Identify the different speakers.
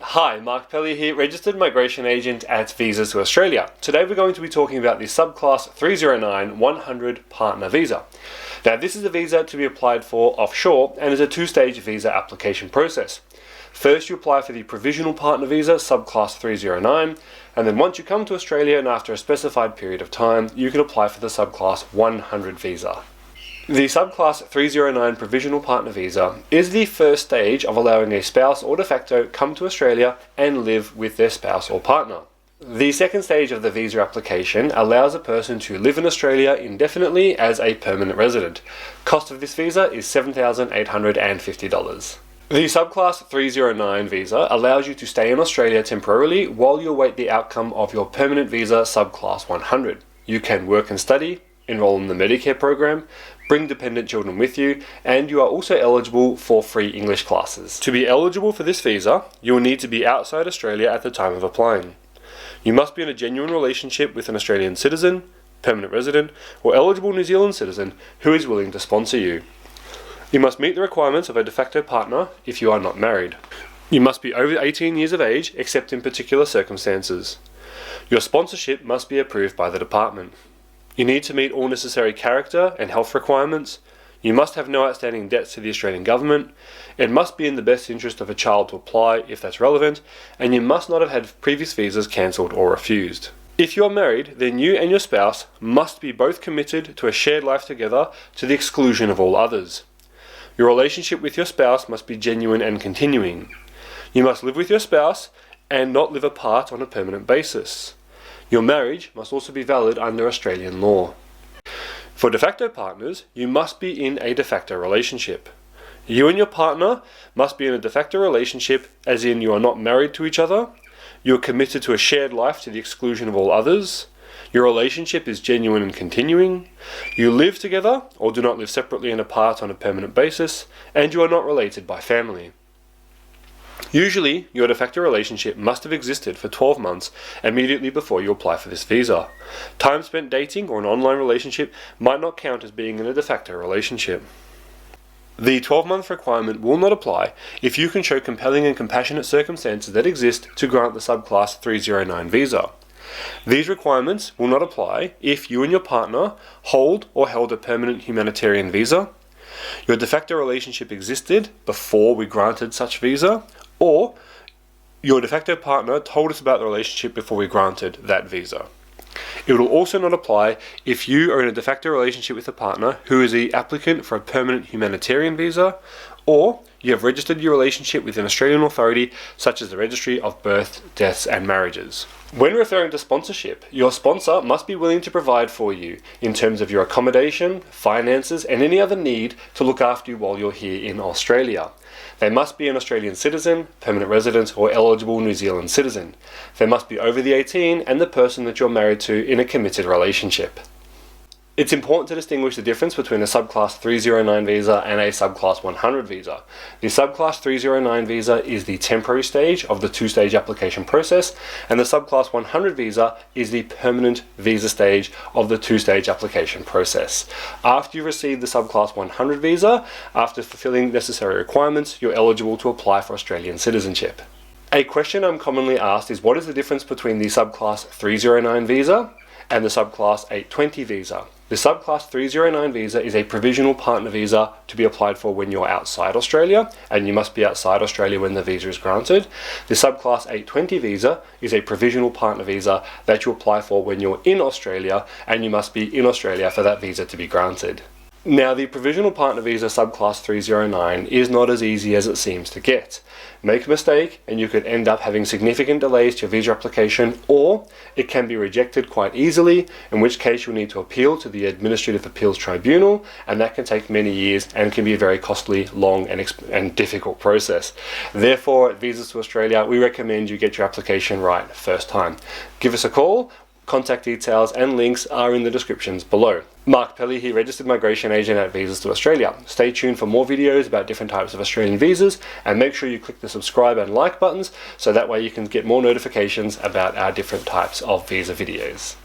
Speaker 1: Hi, Mark Pelly here, Registered Migration Agent at Visas to Australia. Today we're going to be talking about the Subclass 309-100 Partner Visa. Now this is a visa to be applied for offshore and is a two-stage visa application process. First you apply for the Provisional Partner Visa, Subclass 309, and then once you come to Australia and after a specified period of time, you can apply for the Subclass 100 Visa. The Subclass 309 Provisional Partner Visa is the first stage of allowing a spouse or de facto come to Australia and live with their spouse or partner. The second stage of the visa application allows a person to live in Australia indefinitely as a permanent resident. Cost of this visa is $7,850. The Subclass 309 visa allows you to stay in Australia temporarily while you await the outcome of your permanent visa Subclass 100. You can work and study, enroll in the Medicare program, bring dependent children with you, and you are also eligible for free English classes. To be eligible for this visa, you will need to be outside Australia at the time of applying. You must be in a genuine relationship with an Australian citizen, permanent resident, or eligible New Zealand citizen who is willing to sponsor you. You must meet the requirements of a de facto partner if you are not married. You must be over 18 years of age except in particular circumstances. Your sponsorship must be approved by the department. You need to meet all necessary character and health requirements. You must have no outstanding debts to the Australian government. It must be in the best interest of a child to apply if that's relevant, and you must not have had previous visas cancelled or refused. If you are married, then you and your spouse must be both committed to a shared life together to the exclusion of all others. Your relationship with your spouse must be genuine and continuing. You must live with your spouse and not live apart on a permanent basis. Your marriage must also be valid under Australian law. For de facto partners, you must be in a de facto relationship. You and your partner must be in a de facto relationship, as in you are not married to each other, you are committed to a shared life to the exclusion of all others, your relationship is genuine and continuing, you live together or do not live separately and apart on a permanent basis, and you are not related by family. Usually, your de facto relationship must have existed for 12 months immediately before you apply for this visa. Time spent dating or an online relationship might not count as being in a de facto relationship. The 12-month requirement will not apply if you can show compelling and compassionate circumstances that exist to grant the Subclass 309 visa. These requirements will not apply if you and your partner hold or held a permanent humanitarian visa, your de facto relationship existed before we granted such visa, or your de facto partner told us about the relationship before we granted that visa. It will also not apply if you are in a de facto relationship with a partner who is the applicant for a permanent humanitarian visa, or you have registered your relationship with an Australian authority such as the Registry of Births, Deaths and Marriages. When referring to sponsorship, your sponsor must be willing to provide for you in terms of your accommodation, finances and any other need to look after you while you're here in Australia. They must be an Australian citizen, permanent resident or eligible New Zealand citizen. They must be over the 18 and the person that you're married to in a committed relationship. It's important to distinguish the difference between a Subclass 309 visa and a Subclass 100 visa. The Subclass 309 visa is the temporary stage of the two-stage application process, and the Subclass 100 visa is the permanent visa stage of the two-stage application process. After you receive the Subclass 100 visa, after fulfilling necessary requirements, you're eligible to apply for Australian citizenship. A question I'm commonly asked is what is the difference between the Subclass 309 visa and the Subclass 820 visa? The Subclass 309 visa is a provisional partner visa to be applied for when you're outside Australia, and you must be outside Australia when the visa is granted. The Subclass 820 visa is a provisional partner visa that you apply for when you're in Australia, and you must be in Australia for that visa to be granted. Now, the Provisional Partner Visa Subclass 309 is not as easy as it seems to get. Make a mistake and you could end up having significant delays to your visa application, or it can be rejected quite easily, in which case you'll need to appeal to the Administrative Appeals Tribunal, and that can take many years and can be a very costly, long and difficult process. Therefore, at Visas to Australia, we recommend you get your application right first time. Give us a call. Contact details and links are in the descriptions below. Mark Pelly here, Registered Migration Agent at Visas to Australia. Stay tuned for more videos about different types of Australian visas, and make sure you click the subscribe and like buttons so that way you can get more notifications about our different types of visa videos.